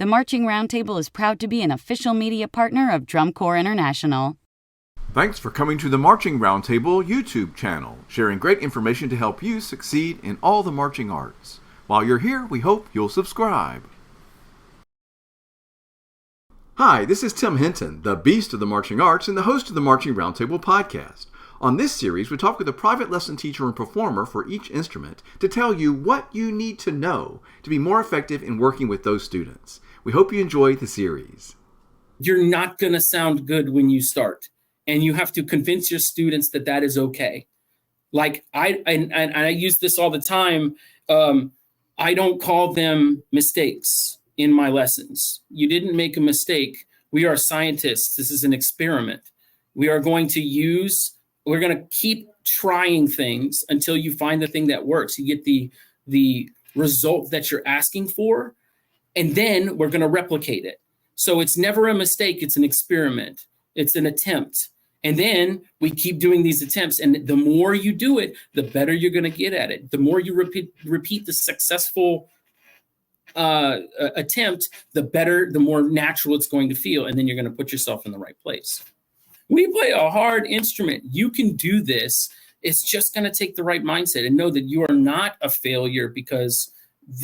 The Marching Roundtable is proud to be an official media partner of Drum Corps International. Thanks for coming to the Marching Roundtable YouTube channel, sharing great information to help you succeed in all the marching arts. While you're here, we hope you'll subscribe. Hi, this is Tim Hinton, the Beast of the Marching Arts and the host of the Marching Roundtable podcast. On this series, we talk with a private lesson teacher and performer for each instrument to tell you what you need to know to be more effective in working with those students. We hope you enjoy the series. You're not going to sound good when you start. And you have to convince your students that that is okay. Like I use this all the time. I don't call them mistakes in my lessons. You didn't make a mistake. We are scientists. This is an experiment. We're going to keep trying things until you find the thing that works. You get the result that you're asking for, and then we're going to replicate it. So it's never a mistake. It's an experiment. It's an attempt. And then we keep doing these attempts. And the more you do it, the better you're going to get at it. The more you repeat the successful attempt, the better, the more natural it's going to feel. And then you're going to put yourself in the right place. We play a hard instrument. You can do this. It's just going to take the right mindset and know that you are not a failure because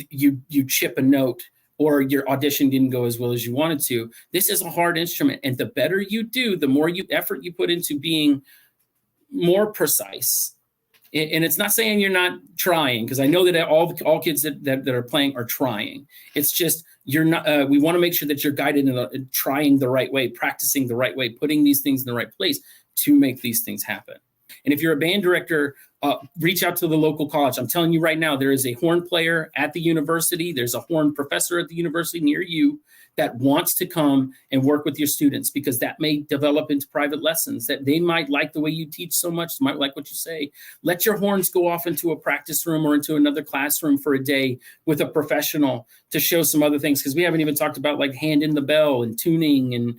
you chip a note or your audition didn't go as well as you wanted to. This is a hard instrument. And the better you do, the more effort you put into being more precise. And it's not saying you're not trying, because I know that all kids that are playing are trying. It's just you're not. We want to make sure that you're guided in trying the right way, practicing the right way, putting these things in the right place to make these things happen. And if you're a band director, reach out to the local college. I'm telling you right now, there is a horn player at the university. There's a horn professor at the university near you that wants to come and work with your students, because that may develop into private lessons, that they might like the way you teach so much, they might like what you say. Let your horns go off into a practice room or into another classroom for a day with a professional to show some other things, because we haven't even talked about like hand in the bell and tuning and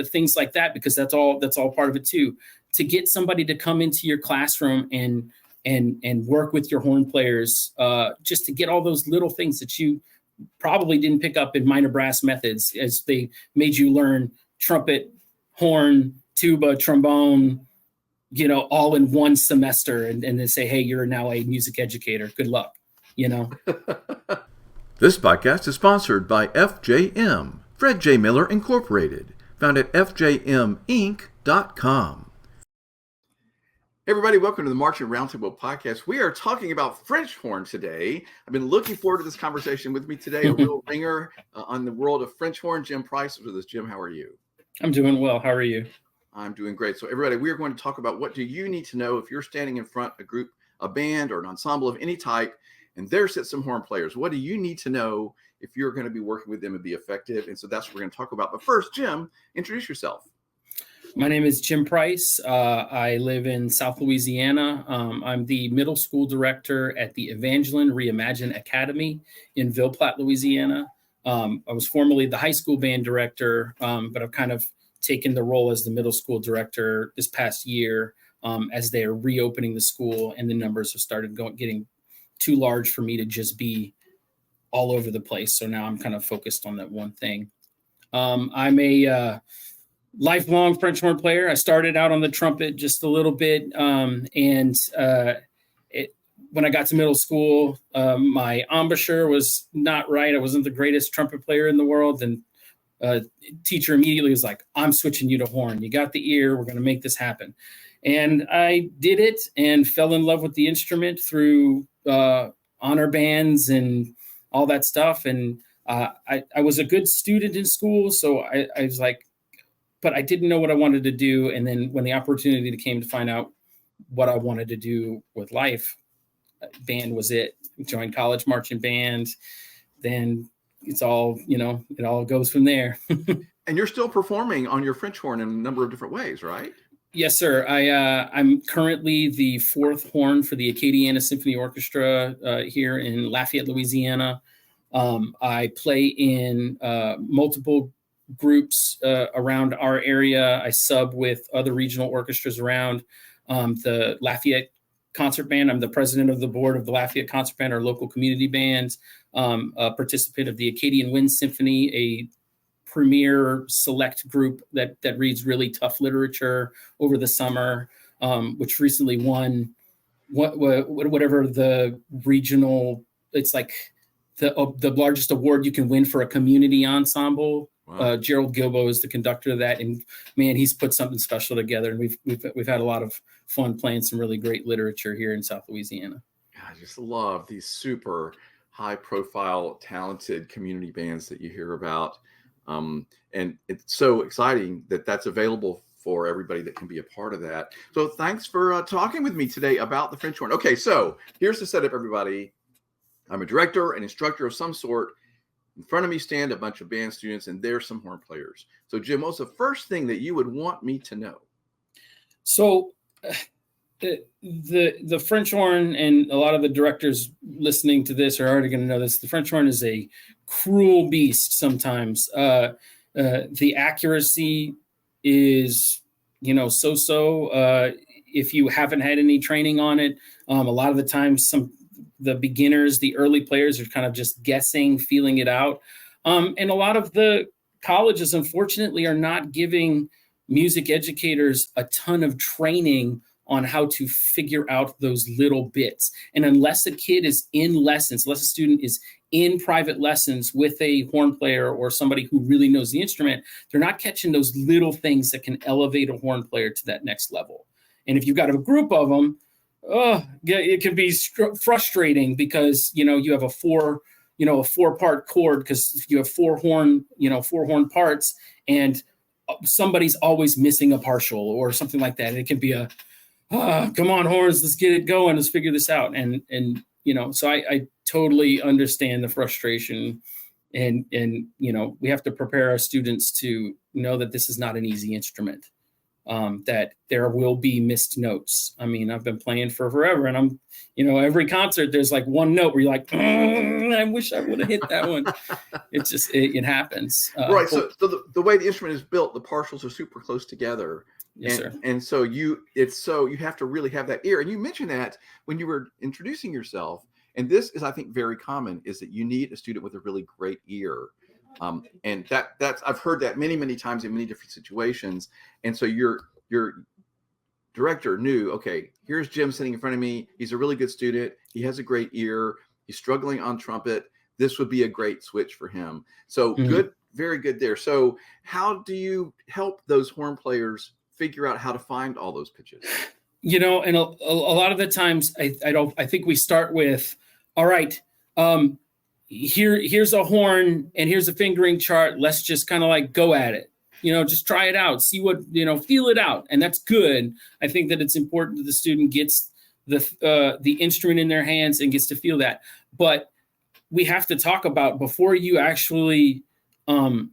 things like that, because that's all part of it too. To get somebody to come into your classroom and work with your horn players, just to get all those little things that you probably didn't pick up in minor brass methods, as they made you learn trumpet, horn, tuba, trombone, all in one semester, and they say, hey, you're now a music educator. Good luck, This podcast is sponsored by FJM, Fred J. Miller Incorporated, found at fjminc.com. Everybody, welcome to the Marching Roundtable podcast. We are talking about French horn today. I've been looking forward to this conversation. With me today, a real ringer on the world of French horn, Jim Price, is with us. Jim, how are you? I'm doing well. How are you? I'm doing great. So everybody, we are going to talk about what do you need to know if you're standing in front of a group, a band, or an ensemble of any type, and there sit some horn players. What do you need to know if you're going to be working with them and be effective? And so that's what we're going to talk about. But first, Jim, introduce yourself. My name is Jim Price. I live in South Louisiana. I'm the middle school director at the Evangeline Reimagine Academy in Ville Platte, Louisiana. I was formerly the high school band director, but I've kind of taken the role as the middle school director this past year, as they're reopening the school and the numbers have started getting too large for me to just be all over the place. So now I'm kind of focused on that one thing. I'm a lifelong French horn player. I started out on the trumpet just a little bit. When I got to middle school, my embouchure was not right. I wasn't the greatest trumpet player in the world. And teacher immediately was like, I'm switching you to horn. You got the ear. We're going to make this happen. And I did it and fell in love with the instrument through honor bands and all that stuff. And I was a good student in school. So I was like, but I didn't know what I wanted to do. And then when the opportunity came to find out what I wanted to do with life, band was it. Joined college marching band. Then it's all, it all goes from there. And you're still performing on your French horn in a number of different ways, right? Yes, sir. I'm currently the fourth horn for the Acadiana Symphony Orchestra here in Lafayette, Louisiana. I play in multiple groups around our area. I sub with other regional orchestras around. The Lafayette concert band. I'm the president of the board of the Lafayette Concert Band, our local community band, a participant of the Acadian Wind Symphony, a premier select group that reads really tough literature over the summer, which recently won whatever the regional, it's like the largest award you can win for a community ensemble. Wow. Gerald Gilbo is the conductor of that, and man, he's put something special together. And we've had a lot of fun playing some really great literature here in South Louisiana. I just love these super high-profile, talented community bands that you hear about, and it's so exciting that that's available for everybody that can be a part of that. So thanks for talking with me today about the French horn. Okay, so here's the setup, everybody. I'm a director, an instructor of some sort. In front of me stand a bunch of band students, and there's some horn players. So Jim, what's the first thing that you would want me to know? So the French horn, and a lot of the directors listening to this are already going to know this, the French horn is a cruel beast sometimes. The accuracy is, so-so. If you haven't had any training on it, a lot of the times the beginners, the early players are kind of just guessing, feeling it out. And a lot of the colleges, unfortunately, are not giving music educators a ton of training on how to figure out those little bits. And unless a kid is in lessons, unless a student is in private lessons with a horn player or somebody who really knows the instrument, they're not catching those little things that can elevate a horn player to that next level. And if you've got a group of them, it can be frustrating because, you have a 4-part chord, because you have four horn parts, and somebody's always missing a partial or something like that. And it can be come on, horns, let's get it going. Let's figure this out. And so I totally understand the frustration, and we have to prepare our students to know that this is not an easy instrument. That there will be missed notes. I mean, I've been playing for forever, and I'm, every concert there's like one note where you're like, I wish I would have hit that one. It's just, it happens. Right. So the way the instrument is built, the partials are super close together. Yes, sir. And so you have to really have that ear. And you mentioned that when you were introducing yourself, and this is, I think, very common, is that you need a student with a really great ear. And that's I've heard that many, many times in many different situations. And so your director knew, okay, here's Jim sitting in front of me. He's a really good student. He has a great ear. He's struggling on trumpet. This would be a great switch for him. So good, very good there. So how do you help those horn players figure out how to find all those pitches? And a lot of the times I think we start with, all right, here's a horn and here's a fingering chart. Let's just kind of like go at it, just try it out, see what, feel it out. And that's good. I think that it's important that the student gets the instrument in their hands and gets to feel that. But we have to talk about, before you actually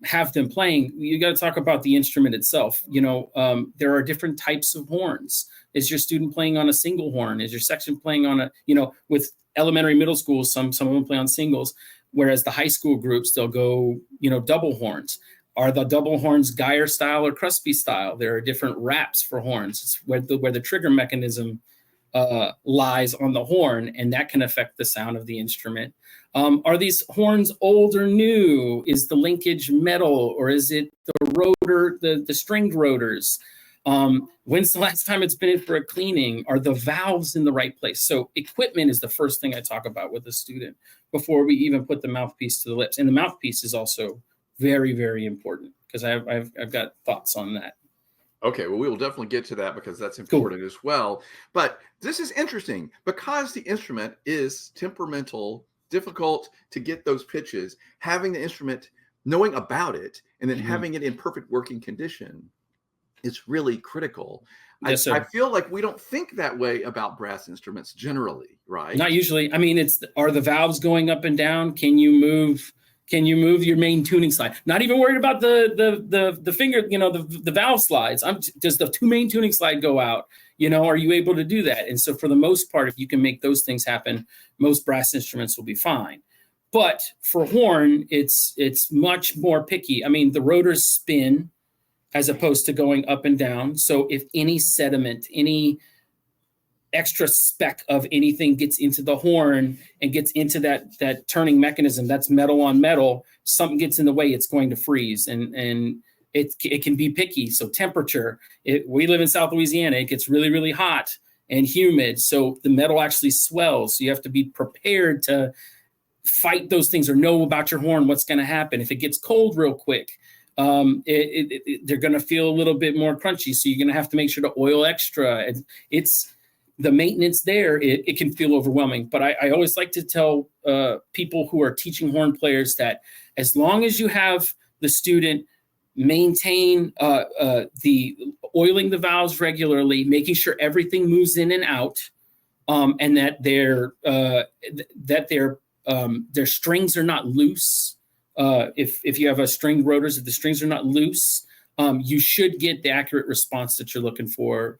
have them playing, you got to talk about the instrument itself. There are different types of horns. Is your student playing on a single horn? Is your section playing on a, with elementary, middle schools, some of them play on singles, whereas the high school groups, they'll go, double horns. Are the double horns Geyer style or Crosby style? There are different wraps for horns. It's where the trigger mechanism lies on the horn, and that can affect the sound of the instrument. Are these horns old or new? Is the linkage metal, or is it the rotor, the stringed rotors? When's the last time it's been in for a cleaning? Are the valves in the right place? So equipment is the first thing I talk about with a student before we even put the mouthpiece to the lips. And the mouthpiece is also very, very important, because I've got thoughts on that. Okay, well, we will definitely get to that, because that's important as well. But this is interesting because the instrument is temperamental, difficult to get those pitches. Having the instrument, knowing about it, and then having it in perfect working condition is really critical. Yes, I feel like we don't think that way about brass instruments generally, right? Not usually. I mean, are the valves going up and down? Can you move your main tuning slide? Not even worried about the finger, the valve slides. Does the two main tuning slide go out? Are you able to do that? And so for the most part, if you can make those things happen, most brass instruments will be fine. But for horn, it's much more picky. I mean, the rotors spin as opposed to going up and down. So if any sediment, any extra speck of anything gets into the horn and gets into that turning mechanism, that's metal on metal, something gets in the way, it's going to freeze. And it can be picky. So temperature, we live in South Louisiana, it gets really, really hot and humid. So the metal actually swells. So you have to be prepared to fight those things or know about your horn, what's going to happen. If it gets cold real quick, they're going to feel a little bit more crunchy. So you're going to have to make sure to oil extra. It's the maintenance there. It can feel overwhelming. But I always like to tell people who are teaching horn players that as long as you have the student maintain the oiling the valves regularly, making sure everything moves in and out, and that their strings are not loose. If you have a string rotors, if the strings are not loose, you should get the accurate response that you're looking for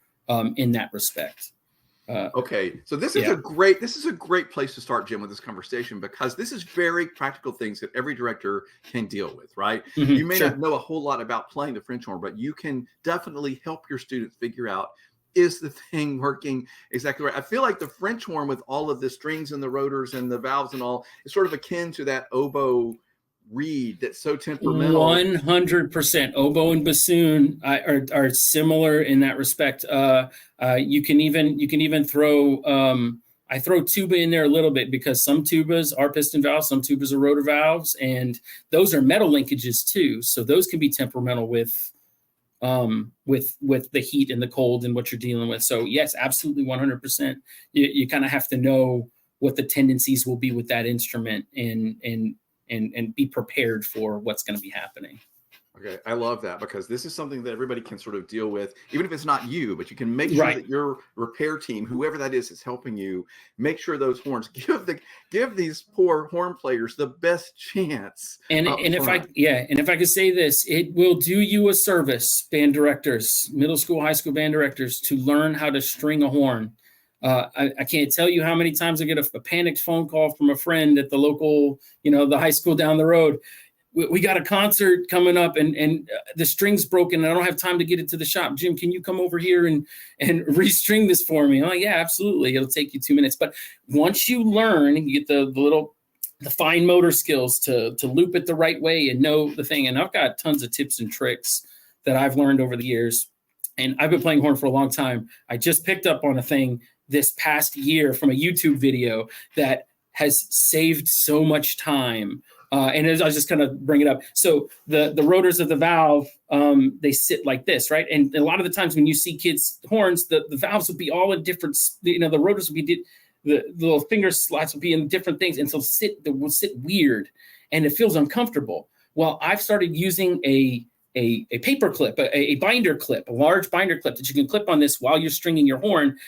in that respect. Okay, so this is a great place to start, Jim, with this conversation, because this is very practical things that every director can deal with, right? Mm-hmm, you may sure. not know a whole lot about playing the French horn, but you can definitely help your students figure out, is the thing working exactly right? I feel like the French horn, with all of the strings and the rotors and the valves and all, is sort of akin to that oboe reed that's so temperamental. 100%. Oboe and bassoon are similar in that respect. You can even throw I throw tuba in there a little bit, because some tubas are piston valves, some tubas are rotor valves, and those are metal linkages too. So those can be temperamental with the heat and the cold and what you're dealing with. So yes, absolutely, 100%. You kind of have to know what the tendencies will be with that instrument and be prepared for what's going to be happening. Okay, I love that, because this is something that everybody can sort of deal with, even if it's not you, but you can make sure that your repair team, whoever that is helping you, make sure those horns give these poor horn players the best chance. And if I could say this, it will do you a service, band directors, middle school, high school band directors, to learn how to string a horn. I can't tell you how many times I get a panicked phone call from a friend at the local, the high school down the road. We got a concert coming up and the string's broken and I don't have time to get it to the shop. Jim, can you come over here and restring this for me? I'm like, yeah, absolutely. It'll take you 2 minutes. But once you learn, you get the fine motor skills to loop it the right way and know the thing. And I've got tons of tips and tricks that I've learned over the years. And I've been playing horn for a long time. I just picked up on a thing this past year from a YouTube video that has saved so much time. And I was just kind of bring it up. So the rotors of the valve, they sit like this, right? And a lot of the times when you see kids' horns, the valves will be all in different, the rotors will be, the little finger slots will be in different things. And so they will sit weird and it feels uncomfortable. Well, I've started using a paper clip, a binder clip, a large binder clip that you can clip on this while you're stringing your horn.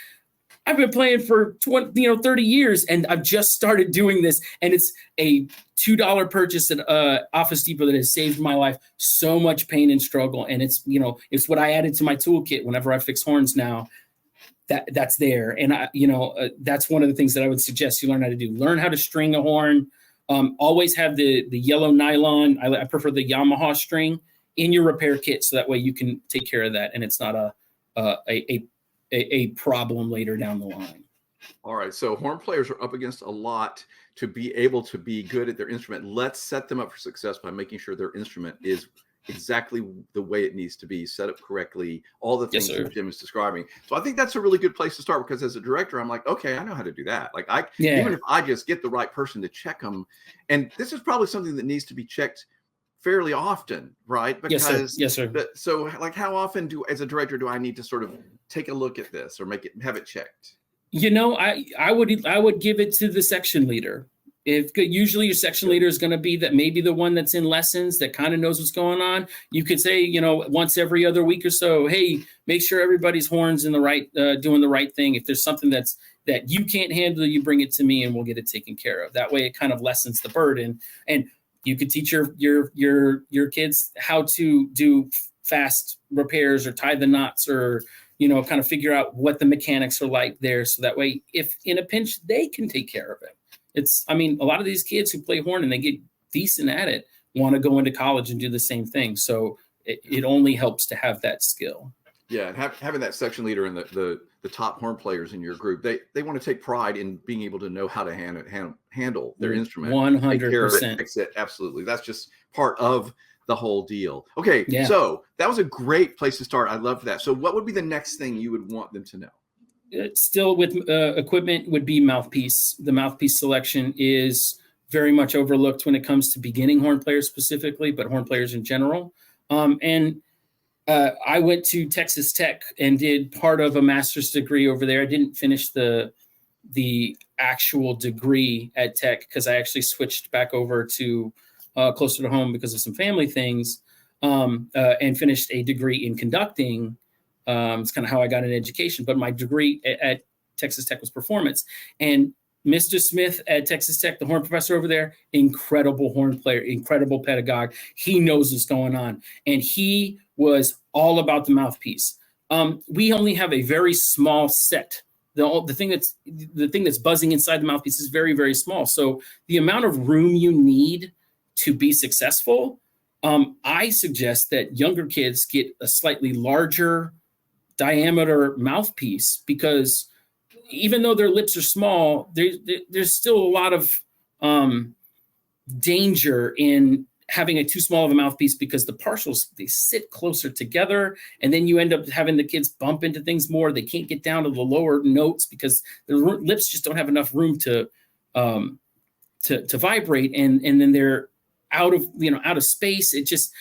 I've been playing for 30 years, and I've just started doing this, and it's a $2 purchase at Office Depot that has saved my life so much pain and struggle. And it's what I added to my toolkit whenever I fix horns now. That's there, and that's one of the things that I would suggest you learn how to do. Learn how to string a horn. Always have the yellow nylon. I prefer the Yamaha string in your repair kit, so that way you can take care of that, and it's not a problem later down the line. All right, so horn players are up against a lot to be able to be good at their instrument. Let's set them up for success by making sure their instrument is exactly the way it needs to be, set up correctly, all the things that Jim is describing. So I think that's a really good place to start, because as a director, I'm like, okay, I know how to do that. Like even if I just get the right person to check them, and this is probably something that needs to be checked fairly often, right? Because, yes, sir. So like, how often as a director, do I need to sort of take a look at this or have it checked? I would give it to the section leader. Usually your section leader is going to be maybe the one that's in lessons that kind of knows what's going on. You could say, once every other week or so, hey, make sure everybody's horn's in the right, doing the right thing. If there's something that you can't handle, you bring it to me and we'll get it taken care of. That way it kind of lessens the burden. And you could teach your kids how to do fast repairs or tie the knots or, kind of figure out what the mechanics are like there. So that way, if in a pinch, they can take care of it. A lot of these kids who play horn and they get decent at it want to go into college and do the same thing. So it only helps to have that skill. Yeah, and having that section leader and the top horn players in your group, they want to take pride in being able to know how to handle their instrument, take care of it, 100%. fix it. Absolutely, that's just part of the whole deal. Okay, Yeah. so that was a great place to start. I love that. So, what would be the next thing you would want them to know? Still with equipment would be mouthpiece. The mouthpiece selection is very much overlooked when it comes to beginning horn players specifically, but horn players in general. I went to Texas Tech and did part of a master's degree over there. I didn't finish the actual degree at Tech because I actually switched back over to closer to home because of some family things, and finished a degree in conducting. It's kind of how I got an education, but my degree at Texas Tech was performance. And Mr. Smith at Texas Tech, the horn professor over there, incredible horn player, incredible pedagogue. He knows what's going on. And he was all about the mouthpiece. We only have a very small set. The thing that's buzzing inside the mouthpiece is very, very small. So the amount of room you need to be successful, I suggest that younger kids get a slightly larger diameter mouthpiece, because even though their lips are small, there's still a lot of danger in having a too small of a mouthpiece, because the partials, they sit closer together, and then you end up having the kids bump into things more. They can't get down to the lower notes because their lips just don't have enough room to vibrate, and then they're out of space.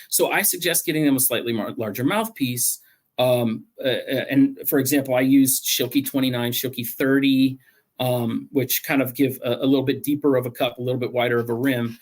So I suggest getting them a slightly larger mouthpiece. And for example, I used Schilke 29, Schilke 30, which kind of give a little bit deeper of a cup, a little bit wider of a rim.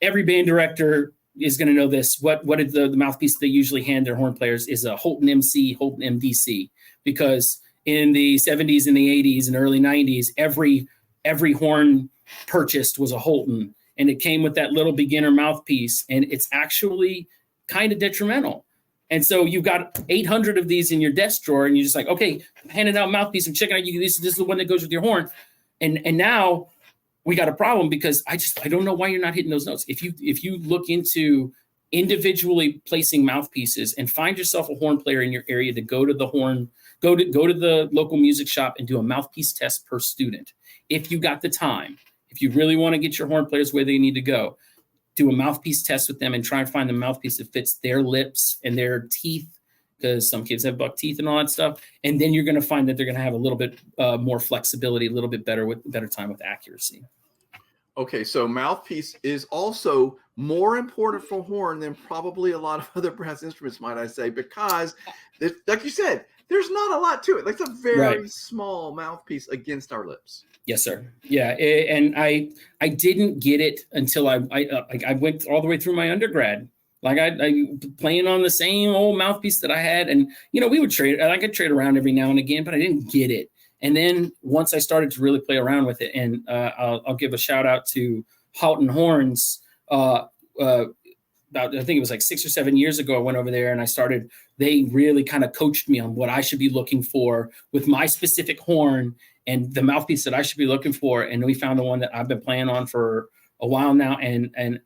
Every band director is going to know this. What is the mouthpiece they usually hand their horn players is a Holton MC, Holton MDC, because in the 70s and the 80s and early 90s, every horn purchased was a Holton, and it came with that little beginner mouthpiece, and it's actually kind of detrimental. And so you've got 800 of these in your desk drawer, and you're just like, okay, handing out mouthpiece and checking out. This is the one that goes with your horn, and now we got a problem, because I don't know why you're not hitting those notes. If you look into individually placing mouthpieces and find yourself a horn player in your area, to go to the local music shop and do a mouthpiece test per student. If you got the time, if you really want to get your horn players where they need to go, do a mouthpiece test with them and try and find the mouthpiece that fits their lips and their teeth, because some kids have buck teeth and all that stuff. And then you're going to find that they're going to have a little bit more flexibility, a little bit better time with accuracy. Okay, so mouthpiece is also more important for horn than probably a lot of other brass instruments, might I say, because, like you said, there's not a lot to it. Like, it's a very small mouthpiece against our lips. Yes, sir. Yeah, and I didn't get it until I went all the way through my undergrad. Like I playing on the same old mouthpiece that I had, and we would trade. I could trade around every now and again, but I didn't get it. And then once I started to really play around with it, and I'll give a shout out to Houghton Horns. About, I think it was like 6 or 7 years ago, I went over there and I started. They really kind of coached me on what I should be looking for with my specific horn and the mouthpiece that I should be looking for. And we found the one that I've been playing on for a while now, and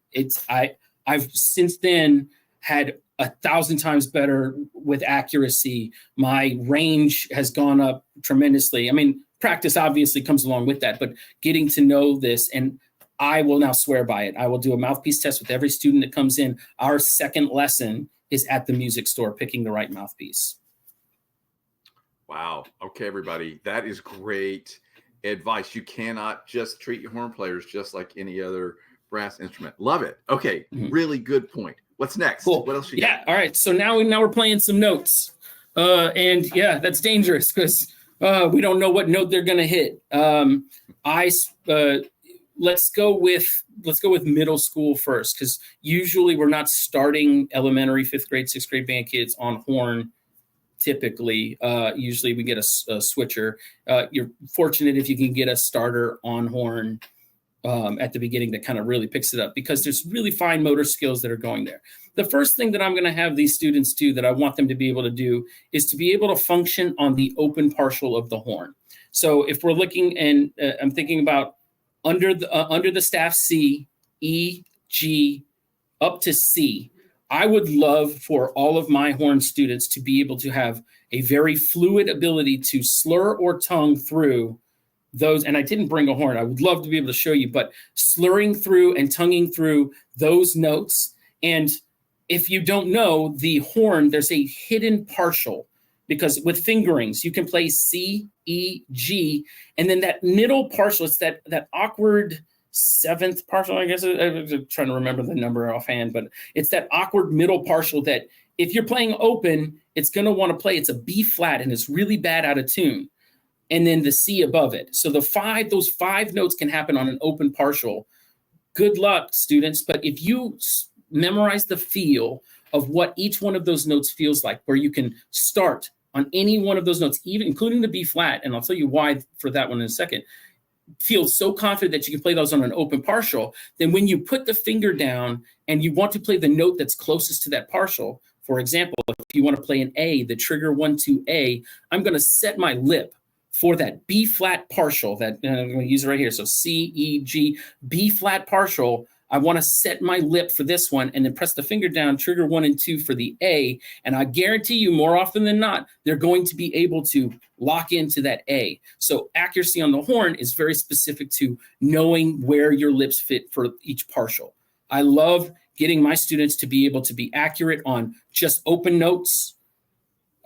I've since then had 1,000 times better with accuracy. My range has gone up tremendously. I mean, practice obviously comes along with that, but getting to know this, and I will now swear by it. I will do a mouthpiece test with every student that comes in. Our second lesson is at the music store, picking the right mouthpiece. Wow. Okay, everybody. That is great advice. You cannot just treat your horn players just like any other brass instrument. Love it. Okay. Mm-hmm. Really good point. What's next? Cool. What else you got? All right. So now we're playing some notes. And yeah, that's dangerous because we don't know what note they're going to hit. Let's go with middle school first, because usually we're not starting elementary, 5th grade, 6th grade band kids on horn. Typically, usually we get a switcher. You're fortunate if you can get a starter on horn at the beginning that kind of really picks it up, because there's really fine motor skills that are going there. The first thing that I'm going to have these students do, that I want them to be able to do, is to be able to function on the open partial of the horn. So if we're looking, and I'm thinking about under the staff C, E, G, up to C. I would love for all of my horn students to be able to have a very fluid ability to slur or tongue through those. And I didn't bring a horn. I would love to be able to show you, but slurring through and tonguing through those notes. And if you don't know, the horn, there's a hidden partial, because with fingerings, you can play C, E, G, and then that middle partial, it's that awkward seventh partial, I guess. I'm trying to remember the number offhand, but it's that awkward middle partial that if you're playing open, it's going to want to play. It's a B flat and it's really bad out of tune. And then the C above it. So those 5 notes can happen on an open partial. Good luck, students. But if you memorize the feel of what each one of those notes feels like, where you can start on any one of those notes, even including the B flat, and I'll tell you why for that one in a second, feel so confident that you can play those on an open partial, then when you put the finger down and you want to play the note that's closest to that partial, for example, if you want to play an A, the trigger 1, 2, A, I'm going to set my lip for that B flat partial that I'm going to use it right here. So C, E, G, B flat partial. I want to set my lip for this one and then press the finger down, trigger 1 and 2 for the A. And I guarantee you more often than not, they're going to be able to lock into that A. So accuracy on the horn is very specific to knowing where your lips fit for each partial. I love getting my students to be able to be accurate on just open notes.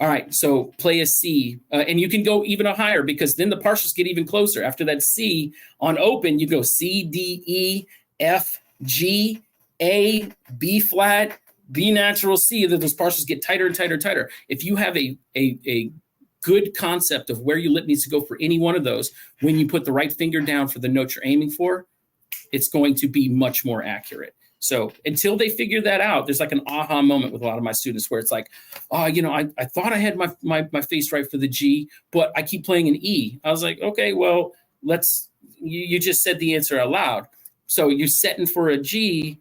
All right, so play a C, and you can go even higher because then the partials get even closer. After that C on open, you go C, D, E, F, G, A, B flat, B natural, C. Those partials get tighter and tighter and tighter. If you have a good concept of where your lip needs to go for any one of those, when you put the right finger down for the note you're aiming for, it's going to be much more accurate. So until they figure that out, there's like an aha moment with a lot of my students where it's like, oh, I thought I had my face right for the G, but I keep playing an E. I was like, okay, well, you just said the answer out loud. So you're setting for a G,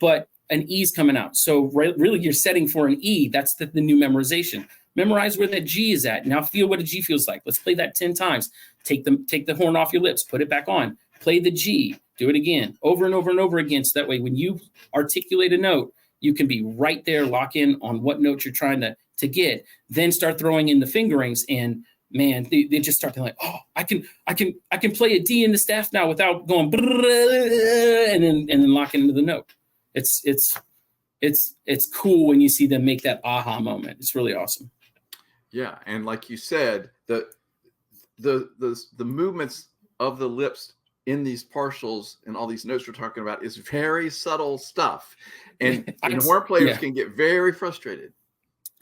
but an E's coming out. So really you're setting for an E. That's the new memorization. Memorize where that G is at. Now feel what a G feels like. Let's play that 10 times. Take the horn off your lips, put it back on, play the G. Do it again, over and over and over again. So that way, when you articulate a note, you can be right there, lock in on what note you're trying to get. Then start throwing in the fingerings, and man, they just start to like, oh, I can play a D in the staff now without going and then locking into the note. It's cool when you see them make that aha moment. It's really awesome. Yeah, and like you said, the movements of the lips in these partials and all these notes we're talking about is very subtle stuff. And horn players can get very frustrated.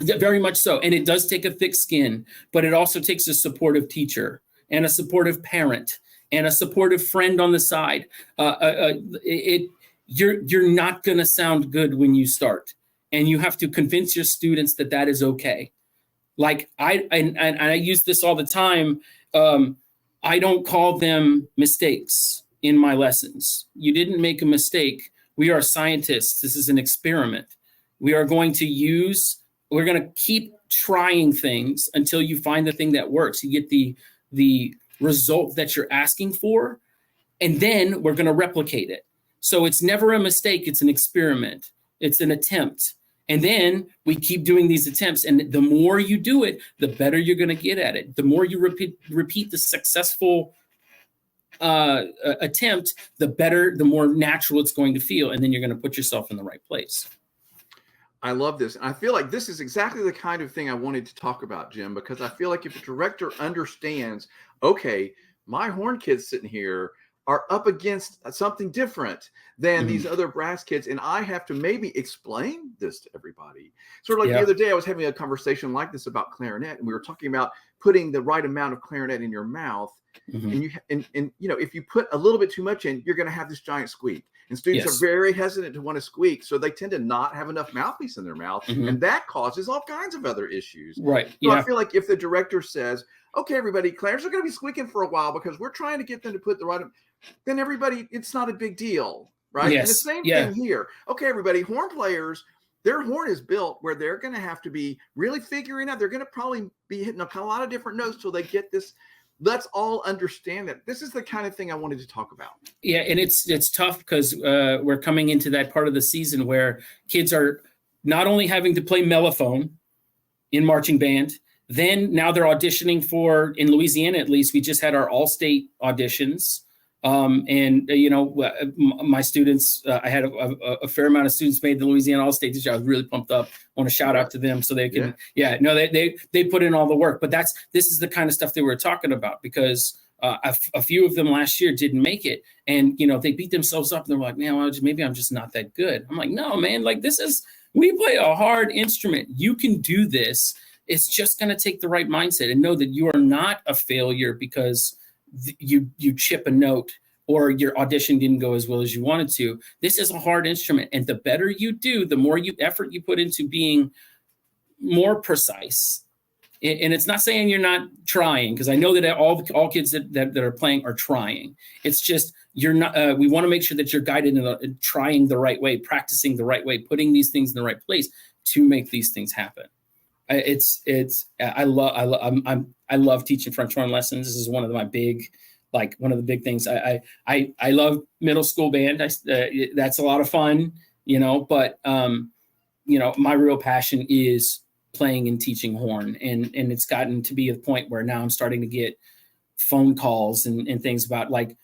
Yeah, very much so. And it does take a thick skin, but it also takes a supportive teacher and a supportive parent and a supportive friend on the side. You're not going to sound good when you start. And you have to convince your students that is okay. Like I use this all the time. I don't call them mistakes in my lessons. You didn't make a mistake. We are scientists. This is an experiment. We're going to keep trying things until you find the thing that works. You get the result that you're asking for, and then we're going to replicate it. So it's never a mistake. It's an experiment. It's an attempt. And then we keep doing these attempts. And the more you do it, the better you're going to get at it. The more you repeat the successful attempt, the better, the more natural it's going to feel. And then you're going to put yourself in the right place. I love this. And I feel like this is exactly the kind of thing I wanted to talk about, Jim, because I feel like if a director understands, okay, my horn kids sitting here are up against something different than these other brass kids. And I have to maybe explain this to everybody. Sort of like the other day, I was having a conversation like this about clarinet, and we were talking about putting the right amount of clarinet in your mouth. And if you put a little bit too much in, you're going to have this giant squeak. And students are very hesitant to want to squeak. So they tend to not have enough mouthpiece in their mouth. And that causes all kinds of other issues. Right. So I feel like if the director says, okay, everybody, clarinets are going to be squeaking for a while because we're trying to get them to put the right, then everybody, it's not a big deal. Right. Yes. And the same thing here. Okay, everybody, horn players, their horn is built where they're going to have to be really figuring out. They're going to probably be hitting a lot of different notes till they get this. Let's all understand that this is the kind of thing I wanted to talk about. Yeah, and it's tough because we're coming into that part of the season where kids are not only having to play mellophone in marching band, then now they're auditioning for, in Louisiana at least, we just had our all-state auditions. My students, I had a fair amount of students made the Louisiana All-State this year. I was really pumped up. I want to shout out to them so they can, they put in all the work. But this is the kind of stuff they were talking about, because a few of them last year didn't make it. And, they beat themselves up and they're like, man, maybe I'm just not that good. I'm like, no, man, like we play a hard instrument. You can do this. It's just going to take the right mindset and know that you are not a failure because you chip a note or your audition didn't go as well as you wanted to. This is a hard instrument. And the better you do, the more effort you put into being more precise. And it's not saying you're not trying, because I know that all kids that are playing are trying. It's just you're not. We want to make sure that you're guided in trying the right way, practicing the right way, putting these things in the right place to make these things happen. I love teaching French horn lessons. This is one of the big things. I love middle school band. That's a lot of fun, but my real passion is playing and teaching horn. And it's gotten to be a point where now I'm starting to get phone calls and things about like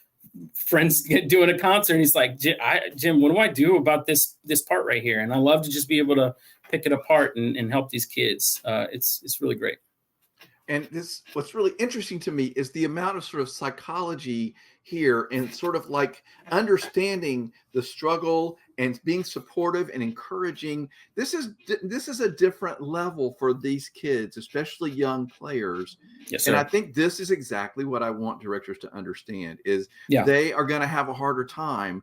friends doing a concert. And he's like, Jim, what do I do about this part right here? And I love to just be able to pick it apart and help these kids. It's really great. And what's really interesting to me is the amount of sort of psychology here and sort of like understanding the struggle and being supportive and encouraging. This is a different level for these kids, especially young players. Yes, sir. And I think this is exactly what I want directors to understand is they are going to have a harder time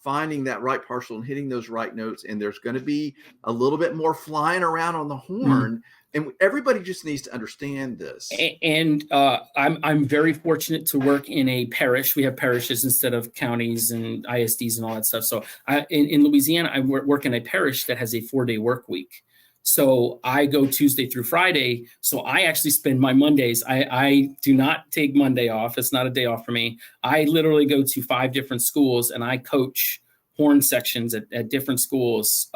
finding that right partial and hitting those right notes. And there's going to be a little bit more flying around on the horn. Mm-hmm. And everybody just needs to understand this. And I'm very fortunate to work in a parish. We have parishes instead of counties and ISDs and all that stuff. So in Louisiana, I work in a parish that has a 4-day work week. So I go Tuesday through Friday. So I actually spend my Mondays. I do not take Monday off. It's not a day off for me. I literally go to 5 different schools and I coach horn sections at different schools,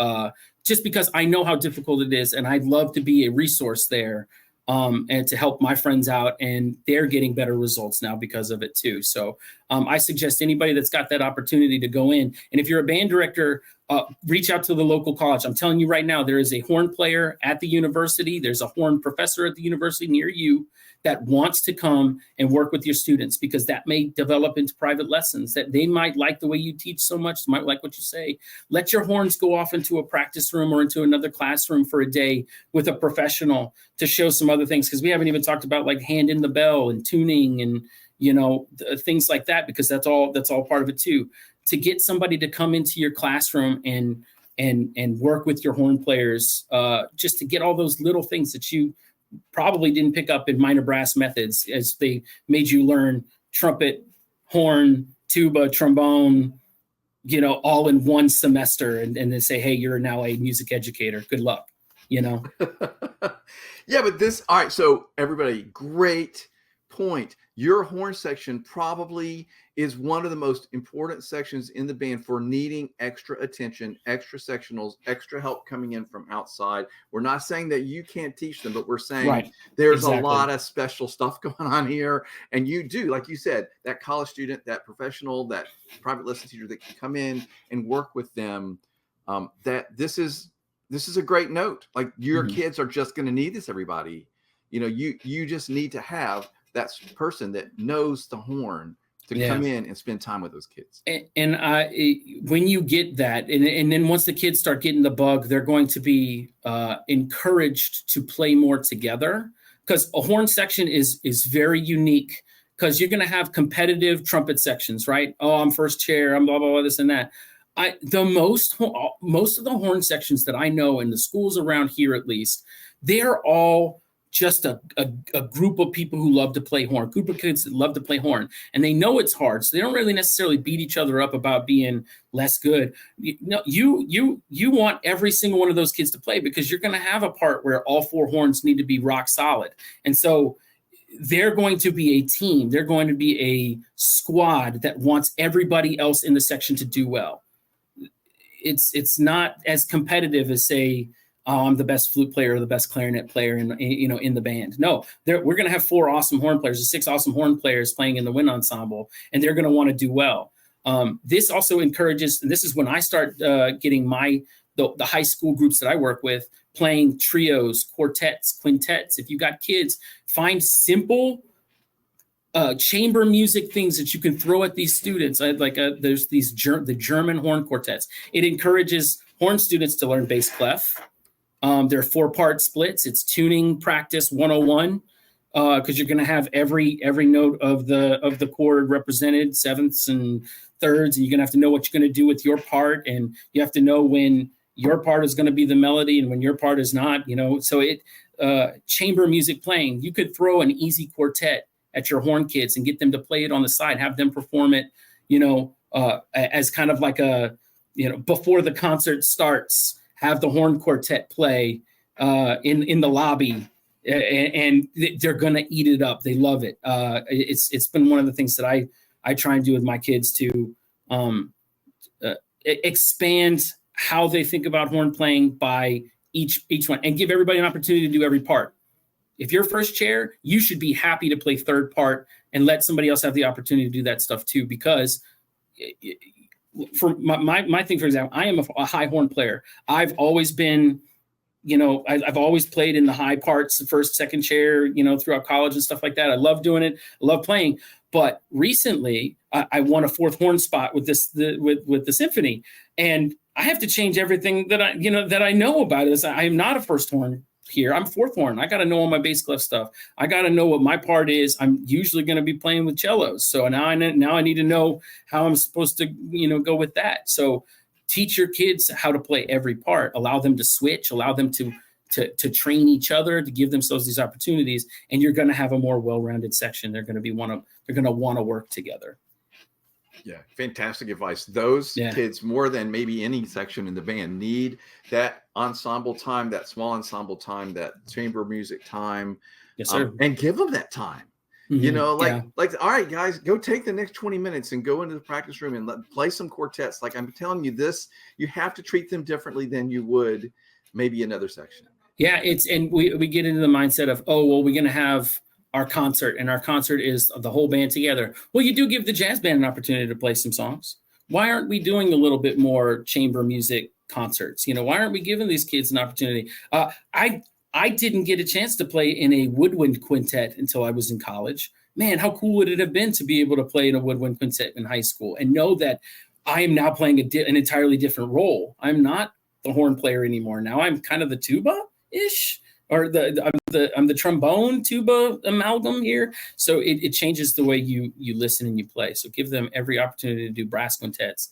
just because I know how difficult it is. And I'd love to be a resource there and to help my friends out. And they're getting better results now because of it too. So I suggest anybody that's got that opportunity to go in. And if you're a band director, reach out to the local college. I'm telling you right now, there is a horn player at the university. There's a horn professor at the university near you that wants to come and work with your students, because that may develop into private lessons that they might like the way you teach so much. They might like what you say. Let your horns go off into a practice room or into another classroom for a day with a professional to show some other things. Because we haven't even talked about like hand in the bell and tuning and, things like that, because that's all part of it too. To get somebody to come into your classroom and work with your horn players, just to get all those little things that you probably didn't pick up in minor brass methods, as they made you learn trumpet, horn, tuba, trombone, all in one semester, and then say, hey, you're now a music educator. Good luck, Yeah, but all right, so everybody, great point. Your horn section probably is one of the most important sections in the band for needing extra attention, extra sectionals, extra help coming in from outside. We're not saying that you can't teach them, but we're saying there's a lot of special stuff going on here. And you do, like you said, that college student, that professional, that private lesson teacher that can come in and work with them, that this is a great note. Like your kids are just going to need this, everybody. You just need to have that person that knows the horn to come in and spend time with those kids. And when you get that, and then once the kids start getting the bug, they're going to be encouraged to play more together, because a horn section is very unique, because you're going to have competitive trumpet sections, right? Oh, I'm first chair, I'm blah, blah, blah, this and that. Most of the horn sections that I know in the schools around here, at least, they're all just a group of people who love to play horn, group of kids that love to play horn, and they know it's hard, so they don't really necessarily beat each other up about being less good. You want every single one of those kids to play, because you're going to have a part where all 4 horns need to be rock solid, and so they're going to be a team. They're going to be a squad that wants everybody else in the section to do well. It's not as competitive as, say, oh, I'm the best flute player or the best clarinet player in the band. No, we're going to have 4 awesome horn players, or 6 awesome horn players playing in the wind ensemble, and they're going to want to do well. This also encourages, and this is when I start getting the high school groups that I work with playing trios, quartets, quintets. If you got kids, find simple chamber music things that you can throw at these students. There's the German horn quartets. It encourages horn students to learn bass clef. There are 4-part splits. It's tuning practice 101 because you're going to have every note of the chord represented, sevenths and thirds, and you're going to have to know what you're going to do with your part, and you have to know when your part is going to be the melody and when your part is not. So chamber music playing. You could throw an easy quartet at your horn kids and get them to play it on the side, have them perform it, as kind of like before the concert starts, have the horn quartet play in the lobby, and they're going to eat it up. They love it. It's been one of the things that I try and do with my kids to expand how they think about horn playing by each one, and give everybody an opportunity to do every part. If you're first chair, you should be happy to play third part and let somebody else have the opportunity to do that stuff too. Because for my thing, for example, I am a high horn player. I've always been, I've always played in the high parts, the first, second chair, throughout college and stuff like that. I love doing it. I love playing. But recently, I won a 4th horn spot with the symphony, and I have to change everything that I know about it. I am not a first horn here. I'm 4th horn. I got to know all my bass clef stuff. I got to know what my part is. I'm usually going to be playing with cellos. So now I need to know how I'm supposed to, go with that. So teach your kids how to play every part, allow them to switch, allow them to train each other, to give themselves these opportunities. And you're going to have a more well-rounded section. They're going to want to work together. Yeah, fantastic advice. Those kids, more than maybe any section in the band, need that ensemble time, that small ensemble time, that chamber music time. Yes, sir. And give them that time. Mm-hmm. All right, guys, go take the next 20 minutes and go into the practice room and play some quartets. Like I'm telling you this, you have to treat them differently than you would maybe another section. Yeah, and we get into the mindset of, we're going to have our concert, and our concert is the whole band together. Well, you do give the jazz band an opportunity to play some songs. Why aren't we doing a little bit more chamber music concerts? Why aren't we giving these kids an opportunity? I didn't get a chance to play in a woodwind quintet until I was in college. Man, how cool would it have been to be able to play in a woodwind quintet in high school and know that I am now playing an entirely different role. I'm not the horn player anymore. Now I'm kind of the tuba-ish, or I'm the trombone tuba amalgam here. So it changes the way you listen and you play. So give them every opportunity to do brass quintets,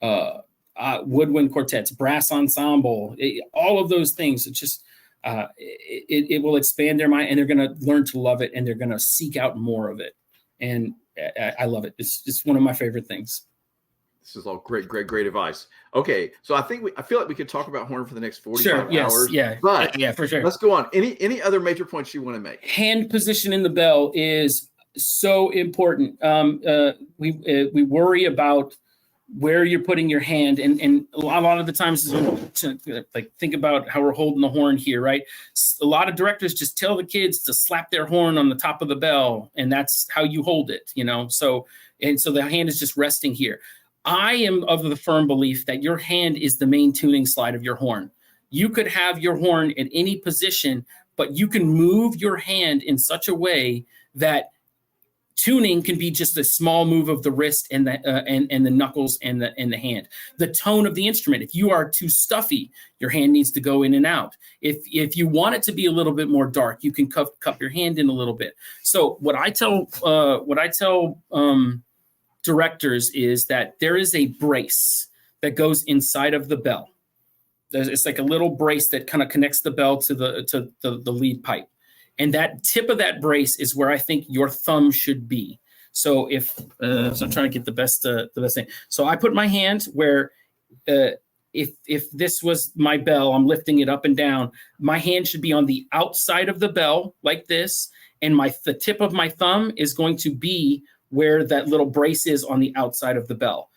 woodwind quartets, brass ensemble, all of those things. It's just it will expand their mind, and they're going to learn to love it, and they're going to seek out more of it. And I love it. It's just one of my favorite things. This is all great advice. Okay, so I feel like we could talk about horn for the next 45 hours. Yeah, but yeah, for sure. Let's go on. Any other major points you want to make? Hand position in the bell is so important. We worry about where you're putting your hand, and a lot of the times, like, think about how we're holding the horn here, right? A lot of directors just tell the kids to slap their horn on the top of the bell, and that's how you hold it, So the hand is just resting here. I am of the firm belief that your hand is the main tuning slide of your horn. You could have your horn at any position, but you can move your hand in such a way that tuning can be just a small move of the wrist and the knuckles and the hand. The tone of the instrument. If you are too stuffy, your hand needs to go in and out. If you want it to be a little bit more dark, you can cup your hand in a little bit. So what I tell directors is that there is a brace that goes inside of the bell. It's like a little brace that kind of connects the bell to the lead pipe. And that tip of that brace is where I think your thumb should be. So so I'm trying to get the best thing. So I put my hand where, if this was my bell, I'm lifting it up and down. My hand should be on the outside of the bell like this, and the tip of my thumb is going to be where that little brace is on the outside of the bell.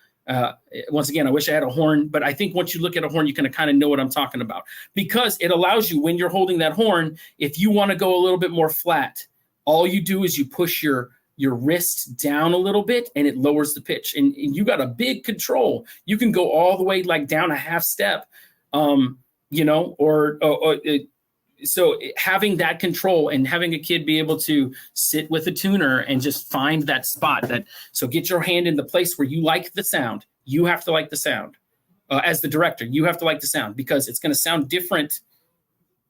Once again, I wish I had a horn, but I think once you look at a horn, you can kind of know what I'm talking about, because it allows you, when you're holding that horn, if you want to go a little bit more flat, all you do is you push your wrist down a little bit and it lowers the pitch, and you got a big control. You can go all the way like down a half step, so having that control and having a kid be able to sit with a tuner and just find that spot, so get your hand in the place where you like the sound. You have to like the sound. As the director, you have to like the sound, because it's going to sound different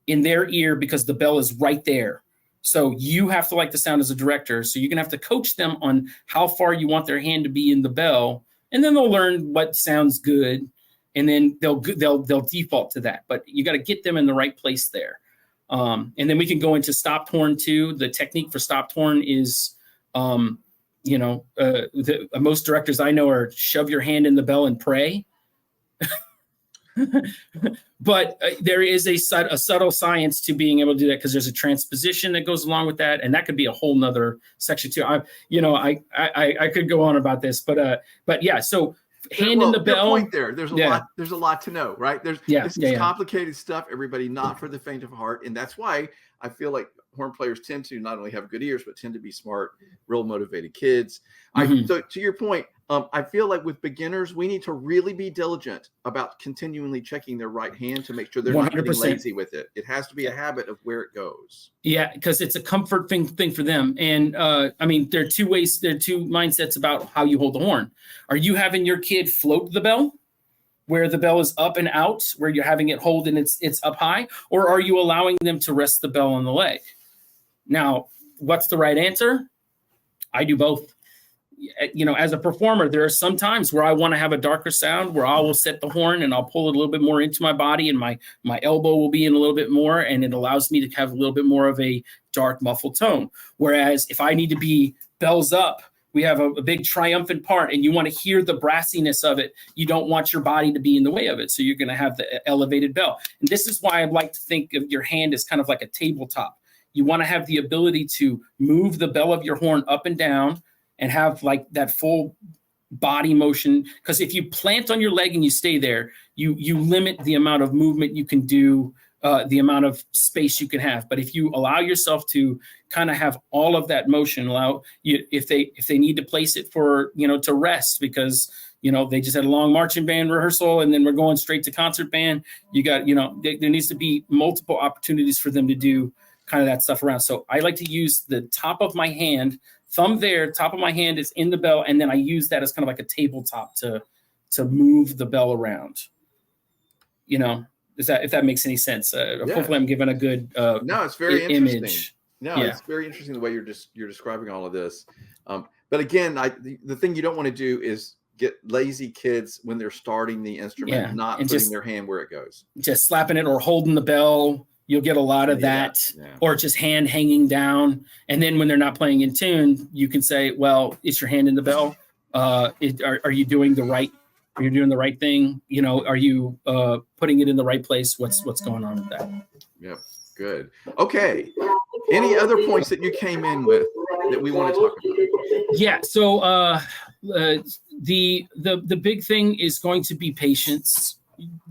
in their ear because the bell is right there. So you have to like the sound as a director. So you're going to have to coach them on how far you want their hand to be in the bell, and then they'll learn what sounds good, and then they'll default to that. But you got to get them in the right place there. And then we can go into stopped horn too. The technique for stopped horn is, most directors I know are shove your hand in the bell and pray. But there is a subtle science to being able to do that, because there's a transposition that goes along with that, and that could be a whole nother section too. I could go on about this, but yeah. So hand in the bell. Point there. There's a lot to know, right? This is complicated stuff. Everybody, not for the faint of heart, and that's why I feel like horn players tend to not only have good ears, but tend to be smart, real motivated kids. So to your point, I feel like with beginners, we need to really be diligent about continually checking their right hand to make sure they're 100%. Not getting lazy with it. It has to be a habit of where it goes. Yeah, because it's a comfort thing for them. And there are two ways, there are two mindsets about how you hold the horn. Are you having your kid float the bell, where the bell is up and out, where you're having it hold and it's up high? Or are you allowing them to rest the bell on the leg? Now, what's the right answer? I do both. As a performer, there are some times where I want to have a darker sound, where I will set the horn and I'll pull it a little bit more into my body, and my elbow will be in a little bit more, and it allows me to have a little bit more of a dark muffled tone. Whereas if I need to be bells up, we have a big triumphant part, and you want to hear the brassiness of it. You don't want your body to be in the way of it. So you're going to have the elevated bell. And this is why I like to think of your hand as kind of like a tabletop. You want to have the ability to move the bell of your horn up and down and have like that full body motion. Because if you plant on your leg and you stay there, you limit the amount of movement you can do, the amount of space you can have. But if you allow yourself to kind of have all of that motion, if they need to place it for, to rest because, they just had a long marching band rehearsal and then we're going straight to concert band, you got, there needs to be multiple opportunities for them to do kind of that stuff around. So I like to use the top of my hand, thumb there, top of my hand is in the bell, and then I use that as kind of like a tabletop to move the bell around. If that makes any sense. Hopefully I'm giving a good no, it's very interesting. Image. No, it's very interesting the way you're describing all of this. But again, the thing you don't want to do is get lazy kids when they're starting the instrument, not putting their hand where it goes. Just slapping it or holding the bell. You'll get a lot of that, or just hand hanging down. And then when they're not playing in tune, you can say, well, is your hand in the bell? Are you doing the right? Are you doing the right thing? Are you putting it in the right place? What's going on with that? Yep. Good. Okay. Any other points that you came in with that we want to talk about? Yeah. So the big thing is going to be patience.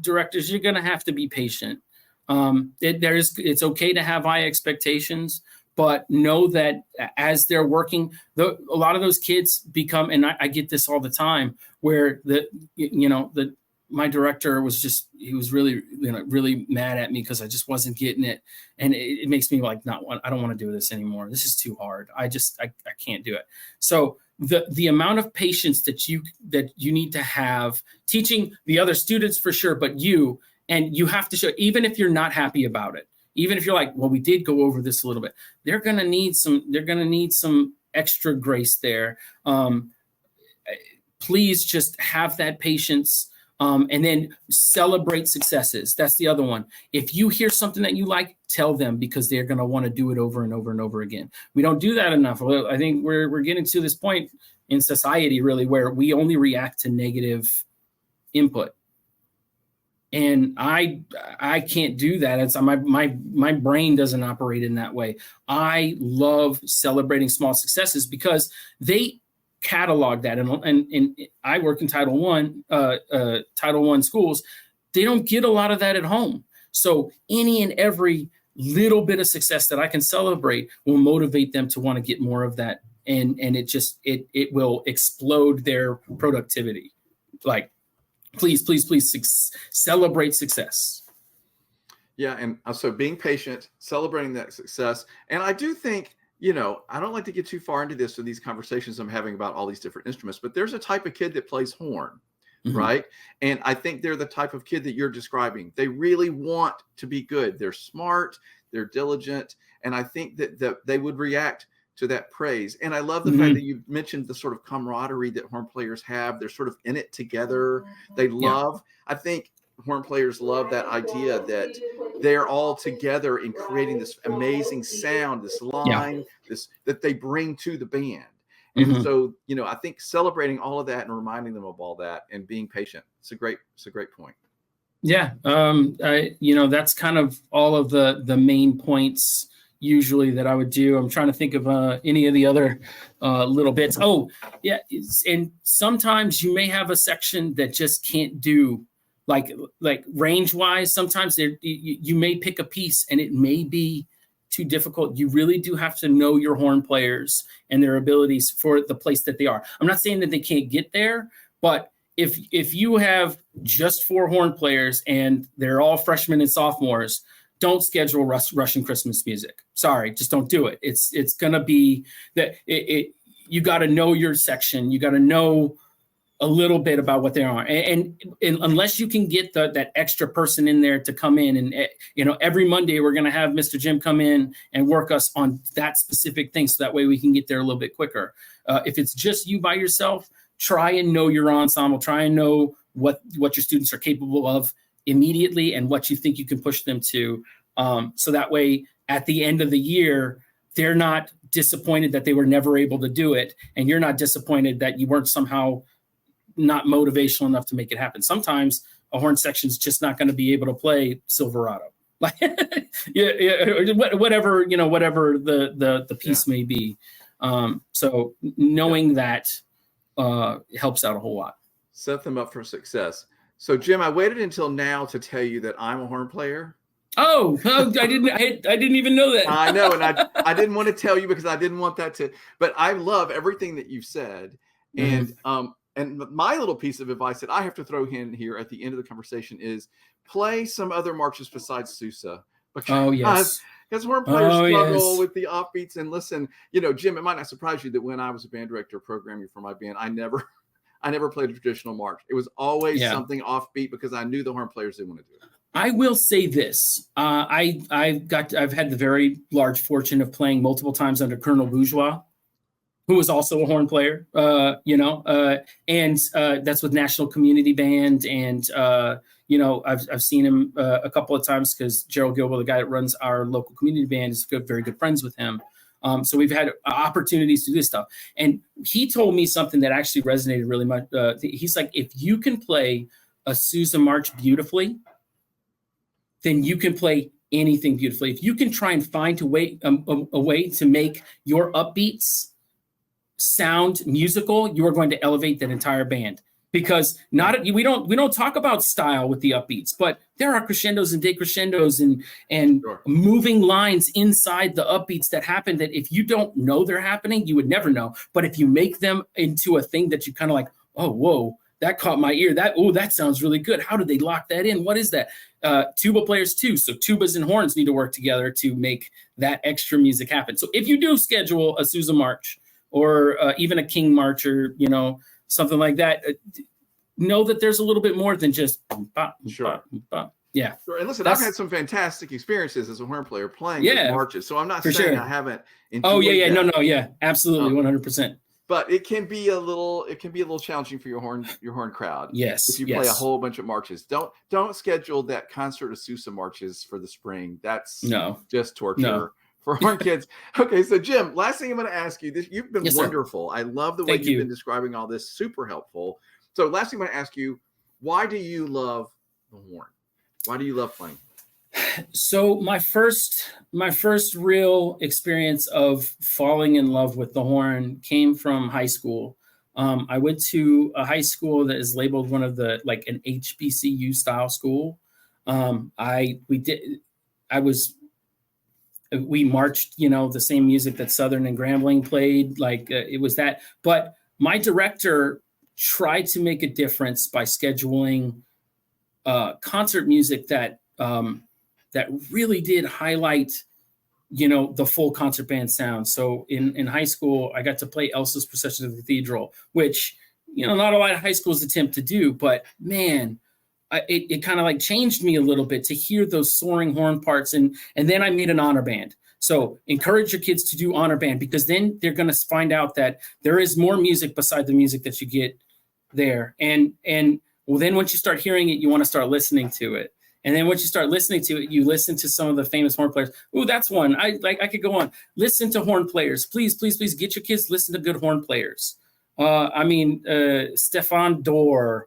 Directors, you're going to have to be patient. It's okay to have high expectations, but know that as they're working, a lot of those kids become, and I get this all the time, where my director he was really, really mad at me because I just wasn't getting it. And it makes me like, I don't want to do this anymore. This is too hard. I can't do it. So the amount of patience that you need to have teaching the other students for sure, but you have to show, even if you're not happy about it, even if you're like, well, we did go over this a little bit, they're going to need some extra grace there. Please just have that patience. And then celebrate successes. That's the other one. If you hear something that you like, tell them, because they're going to want to do it over and over and over again. We don't do that enough. I think we're getting to this point in society, really, where we only react to negative input. And I can't do that. It's my brain doesn't operate in that way. I love celebrating small successes because they catalog that. And I work in Title I schools. They don't get a lot of that at home. So any and every little bit of success that I can celebrate will motivate them to want to get more of that. And it will explode their productivity. Like, please celebrate success. Yeah. And so being patient, celebrating that success. And I do think, I don't like to get too far into this in these conversations I'm having about all these different instruments, but there's a type of kid that plays horn. Mm-hmm. Right. And I think they're the type of kid that you're describing. They really want to be good. They're smart, they're diligent. And I think that they would react to that praise. And I love the fact that you mentioned the sort of camaraderie that horn players have. They're sort of in it together. They love, I think horn players love that idea that they're all together in creating this amazing sound, this line, that they bring to the band. And so, I think celebrating all of that and reminding them of all that and being patient, it's a great point. Yeah. That's kind of all of the main points usually that I would do. I'm trying to think of any of the other little bits. Oh, yeah. And sometimes you may have a section that just can't do like range wise. Sometimes you may pick a piece and it may be too difficult. You really do have to know your horn players and their abilities for the place that they are. I'm not saying that they can't get there, but if you have just 4 horn players and they're all freshmen and sophomores, don't schedule Russian Christmas music. Sorry, just don't do it. It's gonna be that you got to know your section. You got to know a little bit about what they are, and unless you can get that extra person in there to come in, and every Monday we're going to have Mr. Jim come in and work us on that specific thing, so that way we can get there a little bit quicker. If it's just you by yourself, try and know your ensemble. Try and know what your students are capable of immediately and what you think you can push them to, so that way at the end of the year they're not disappointed that they were never able to do it, and you're not disappointed that you weren't somehow not motivational enough to make it happen. Sometimes a horn section is just not going to be able to play Silverado, like whatever the piece may be. So knowing that helps out a whole lot. Set them up for success. So Jim, I waited until now to tell you that I'm a horn player. Oh, I didn't even know that. I know, and I didn't want to tell you because I didn't want that to. But I love everything that you've said, and my little piece of advice that I have to throw in here at the end of the conversation is play some other marches besides Sousa. Because horn players struggle with the offbeats. And listen, Jim, it might not surprise you that when I was a band director programming for my band, I never played a traditional march. It was always something offbeat because I knew the horn players didn't want to do it. I will say this. I've had the very large fortune of playing multiple times under Colonel Bourgeois, who was also a horn player, and that's with National Community Band. And, I've seen him a couple of times because Gerald Gilbo, the guy that runs our local community band, is very good friends with him. So we've had opportunities to do this stuff. And he told me something that actually resonated really much. He's like, if you can play a Sousa march beautifully, then you can play anything beautifully. If you can try and find a way to make your upbeats sound musical, you are going to elevate that entire band, because we don't talk about style with the upbeats, but there are crescendos and decrescendos and moving lines inside the upbeats that happen that if you don't know they're happening, you would never know. But if you make them into a thing that you kind of like, oh, whoa, that caught my ear. That sounds really good. How did they lock that in? What is that? Tuba players too. So tubas and horns need to work together to make that extra music happen. So if you do schedule a Sousa march, or even a King March, or something like that, know that there's a little bit more than just yeah. Sure. And listen, I've had some fantastic experiences as a horn player playing those marches, so I'm not saying I haven't enjoyed that. Absolutely, 100%. But it can be a little challenging for your horn crowd. Yes. If you play a whole bunch of marches, don't schedule that concert of Sousa marches for the spring. That's just torture. No. For horn kids. Okay, so Jim, last thing I'm going to ask you, you've been wonderful. Sir. I love the way you've been describing all this. Super helpful. So last thing I'm going to ask you, why do you love the horn? Why do you love playing? So my first real experience of falling in love with the horn came from high school. I went to a high school that is labeled one of the like an HBCU style school. We marched, the same music that Southern and Grambling played. Like it was that. But my director tried to make a difference by scheduling concert music that really did highlight, the full concert band sound. So in high school, I got to play Elsa's Procession to the Cathedral, which, not a lot of high schools attempt to do, but man, it kind of like changed me a little bit to hear those soaring horn parts. And then I made an honor band. So encourage your kids to do honor band, because then they're going to find out that there is more music beside the music that you get there. And well, then once you start hearing it, you want to start listening to it. And then once you start listening to it, you listen to some of the famous horn players. Ooh, that's one. I could go on. Listen to horn players. Please, please, please get your kids to listen to good horn players. Stefan Dorr,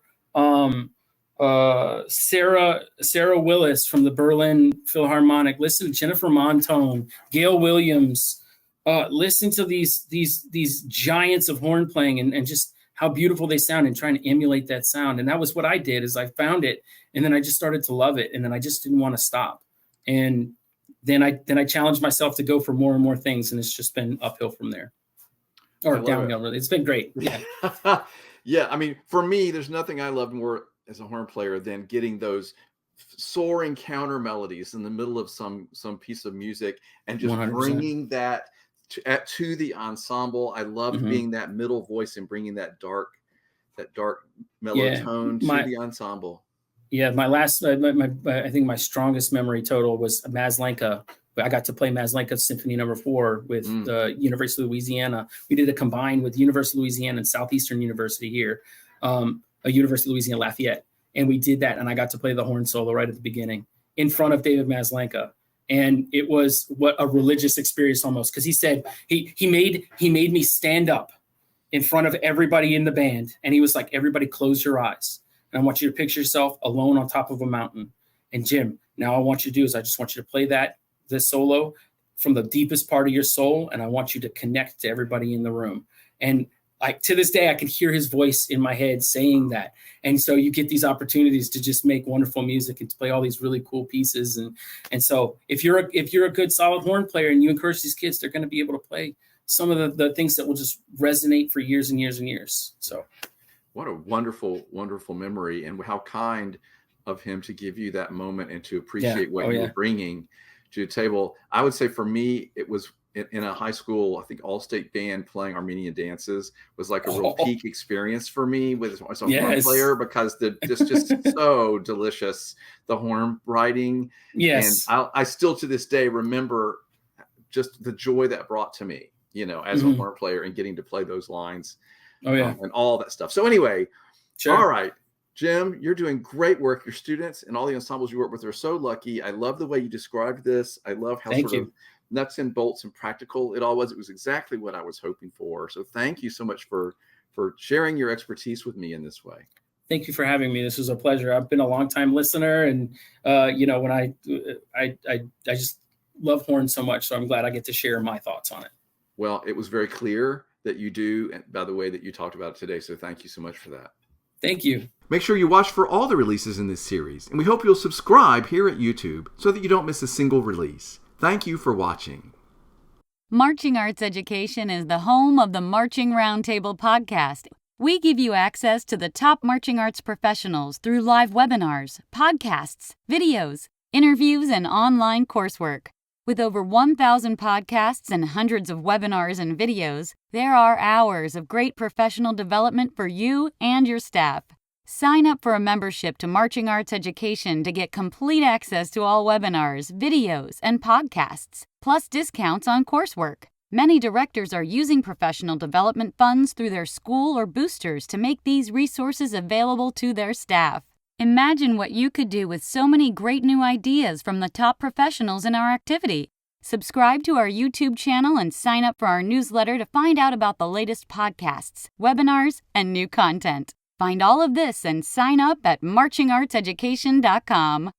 Sarah Willis from the Berlin Philharmonic. Listen to Jennifer Montone, Gail Williams. Listen to these giants of horn playing and just how beautiful they sound, and trying to emulate that sound. And that was what I did, is I found it, and then I just started to love it, and then I just didn't want to stop. And then I challenged myself to go for more and more things, and it's just been uphill from there, or downhill. Really, it's been great. Yeah. Yeah. I mean, for me, there's nothing I love more as a horn player than getting those soaring counter melodies in the middle of some piece of music, and just 100%. Bringing that to the ensemble. I love being that middle voice and bringing that dark mellow tone to the ensemble. Yeah, my last, I think my strongest memory total was Maslenka. I got to play Maslenka Symphony No. 4 with the University of Louisiana. We did a combined with University of Louisiana and Southeastern University here, a University of Louisiana Lafayette, and we did that. And I got to play the horn solo right at the beginning in front of David Maslenka. And it was what a religious experience almost, because he said he made me stand up in front of everybody in the band. And he was like, everybody close your eyes. And I want you to picture yourself alone on top of a mountain. And Jim, now I want you to do is I just want you to play this solo from the deepest part of your soul. And I want you to connect to everybody in the room. And like to this day, I can hear his voice in my head saying that. And so you get these opportunities to just make wonderful music and to play all these really cool pieces. And so if you're a good solid horn player and you encourage these kids, they're going to be able to play some of the things that will just resonate for years and years and years. So what a wonderful, wonderful memory, and how kind of him to give you that moment and to appreciate what you were bringing to the table. I would say for me, it was in a high school, I think all-state band playing Armenian dances was like a real peak experience for me as a horn player, because it's just so delicious, the horn writing. Yes. And I still to this day remember just the joy that brought to me, as a horn player, and getting to play those lines and all that stuff. So anyway, all right, Jim, you're doing great work. Your students and all the ensembles you work with are so lucky. I love the way you described this. I love how of nuts and bolts and practical it all was. It was exactly what I was hoping for. So thank you so much for sharing your expertise with me in this way. Thank you for having me. This was a pleasure. I've been a long time listener, and when I just love horn so much. So I'm glad I get to share my thoughts on it. Well, it was very clear that you do, and by the way that you talked about it today. So thank you so much for that. Thank you. Make sure you watch for all the releases in this series, and we hope you'll subscribe here at YouTube so that you don't miss a single release. Thank you for watching. Marching Arts Education is the home of the Marching Roundtable podcast. We give you access to the top marching arts professionals through live webinars, podcasts, videos, interviews, and online coursework. With over 1,000 podcasts and hundreds of webinars and videos, there are hours of great professional development for you and your staff. Sign up for a membership to Marching Arts Education to get complete access to all webinars, videos, and podcasts, plus discounts on coursework. Many directors are using professional development funds through their school or boosters to make these resources available to their staff. Imagine what you could do with so many great new ideas from the top professionals in our activity. Subscribe to our YouTube channel and sign up for our newsletter to find out about the latest podcasts, webinars, and new content. Find all of this and sign up at marchingartseducation.com.